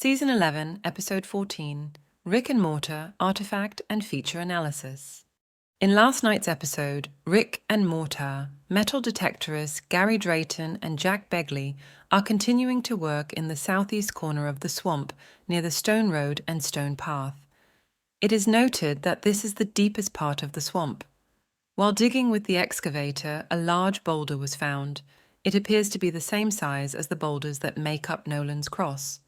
Season 11, Episode 14, Rick and Mortar, Artifact and Feature Analysis. In last night's episode, Rick and MORTAR, metal detectorists Gary Drayton and Jack Begley are continuing to work in the southeast corner of the swamp near the Stone Road and Stone Path. It is noted that this is the deepest part of the swamp. While digging with the excavator, a large boulder was found. It appears to be the same size as the boulders that make up Nolan's Cross.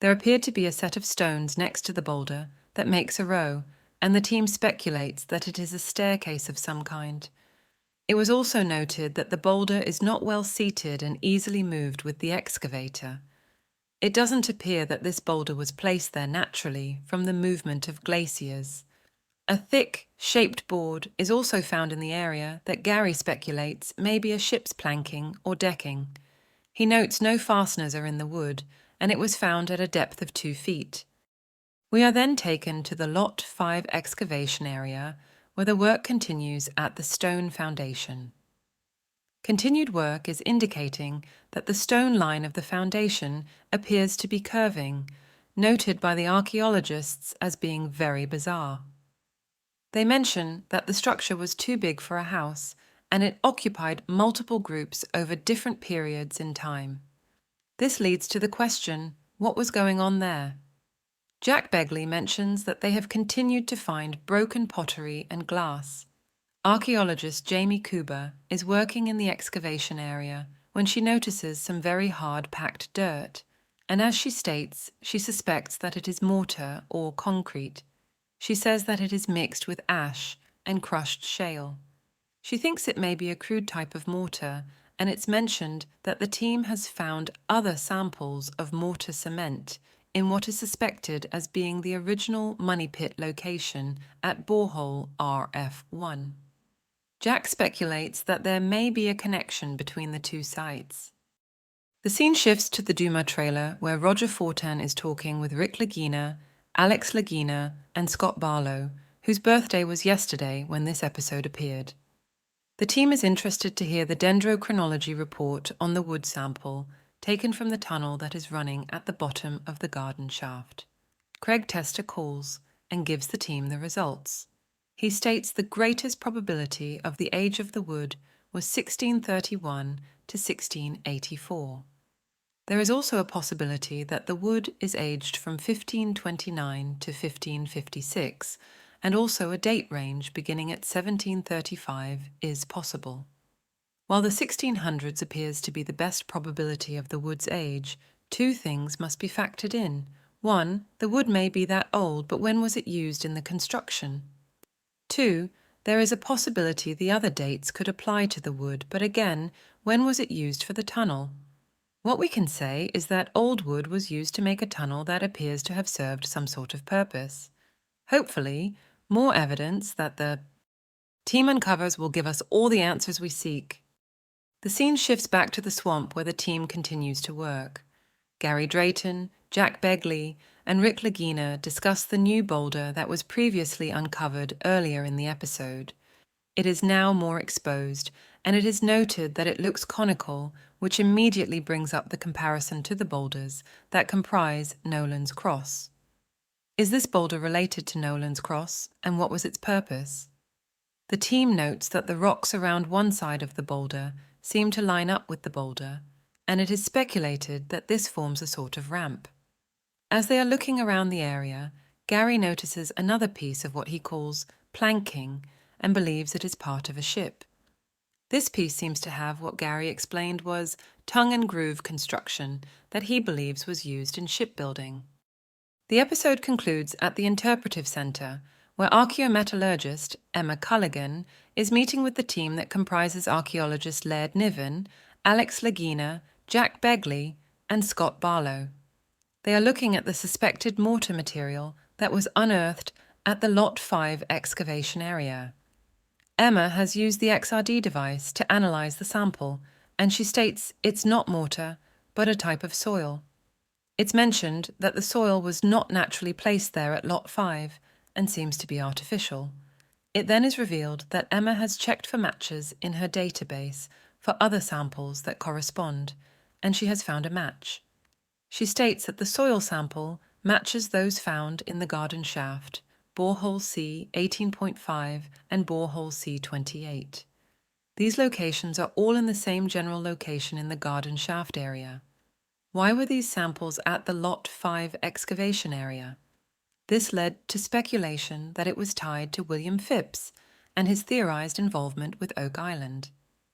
There appeared to be a set of stones next to the boulder that makes a row, and the team speculates that it is a staircase of some kind. It was also noted that the boulder is not well seated and easily moved with the excavator. It doesn't appear that this boulder was placed there naturally from the movement of glaciers. A thick, shaped board is also found in the area that Gary speculates may be a ship's planking or decking. He notes no fasteners are in the wood, and it was found at a depth of 2 feet. We are then taken to the Lot 5 excavation area, where the work continues at the stone foundation. Continued work is indicating that the stone line of the foundation appears to be curving, noted by the archaeologists as being very bizarre. They mention that the structure was too big for a house, and it occupied multiple groups over different periods in time. This leads to the question, what was going on there? Jack Begley mentions that they have continued to find broken pottery and glass. Archaeologist Jamie Kuber is working in the excavation area when she notices some very hard-packed dirt, and as she states, she suspects that it is mortar or concrete. She says that it is mixed with ash and crushed shale. She thinks it may be a crude type of mortar, and it's mentioned that the team has found other samples of mortar cement in what is suspected as being the original money pit location at borehole RF1. Jack speculates that there may be a connection between the two sites. The scene shifts to the Duma trailer where Roger Fortan is talking with Rick Lagina, Alex Lagina, and Scott Barlow, whose birthday was yesterday when this episode appeared. The team is interested to hear the dendrochronology report on the wood sample taken from the tunnel that is running at the bottom of the garden shaft. Craig Tester calls and gives the team the results. He states the greatest probability of the age of the wood was 1631 to 1684. There is also a possibility that the wood is aged from 1529 to 1556, and also a date range beginning at 1735 is possible. While the 1600s appears to be the best probability of the wood's age, 2 things must be factored in. 1, the wood may be that old, but when was it used in the construction? 2, there is a possibility the other dates could apply to the wood, but again, when was it used for the tunnel? What we can say is that old wood was used to make a tunnel that appears to have served some sort of purpose. Hopefully, more evidence that the team uncovers will give us all the answers we seek. The scene shifts back to the swamp where the team continues to work. Gary Drayton, Jack Begley, and Rick Lagina discuss the new boulder that was previously uncovered earlier in the episode. It is now more exposed, and it is noted that it looks conical, which immediately brings up the comparison to the boulders that comprise Nolan's Cross. Is this boulder related to Nolan's Cross, and what was its purpose? The team notes that the rocks around one side of the boulder seem to line up with the boulder, and it is speculated that this forms a sort of ramp. As they are looking around the area, Gary notices another piece of what he calls planking and believes it is part of a ship. This piece seems to have what Gary explained was tongue and groove construction that he believes was used in shipbuilding. The episode concludes at the Interpretive Center, where archaeometallurgist Emma Culligan is meeting with the team that comprises archaeologist Laird Niven, Alex Lagina, Jack Begley, and Scott Barlow. They are looking at the suspected mortar material that was unearthed at the Lot 5 excavation area. Emma has used the XRD device to analyze the sample, and she states it's not mortar, but a type of soil. It's mentioned that the soil was not naturally placed there at Lot 5 and seems to be artificial. It then is revealed that Emma has checked for matches in her database for other samples that correspond, and she has found a match. She states that the soil sample matches those found in the garden shaft, borehole C 18.5 and borehole C 28. These locations are all in the same general location in the garden shaft area. Why were these samples at the Lot 5 excavation area? This led to speculation that it was tied to William Phipps and his theorized involvement with Oak Island.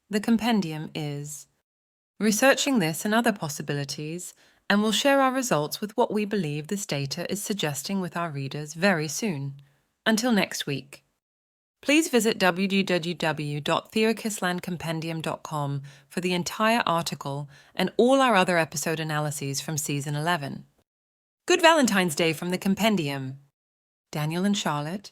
The compendium is researching this and other possibilities, and we'll share our results with what we believe this data is suggesting with our readers very soon. Until next week. Please visit www.theokislandcompendium.com for the entire article and all our other episode analyses from Season 11. Good Valentine's Day from the Compendium. Daniel and Charlotte,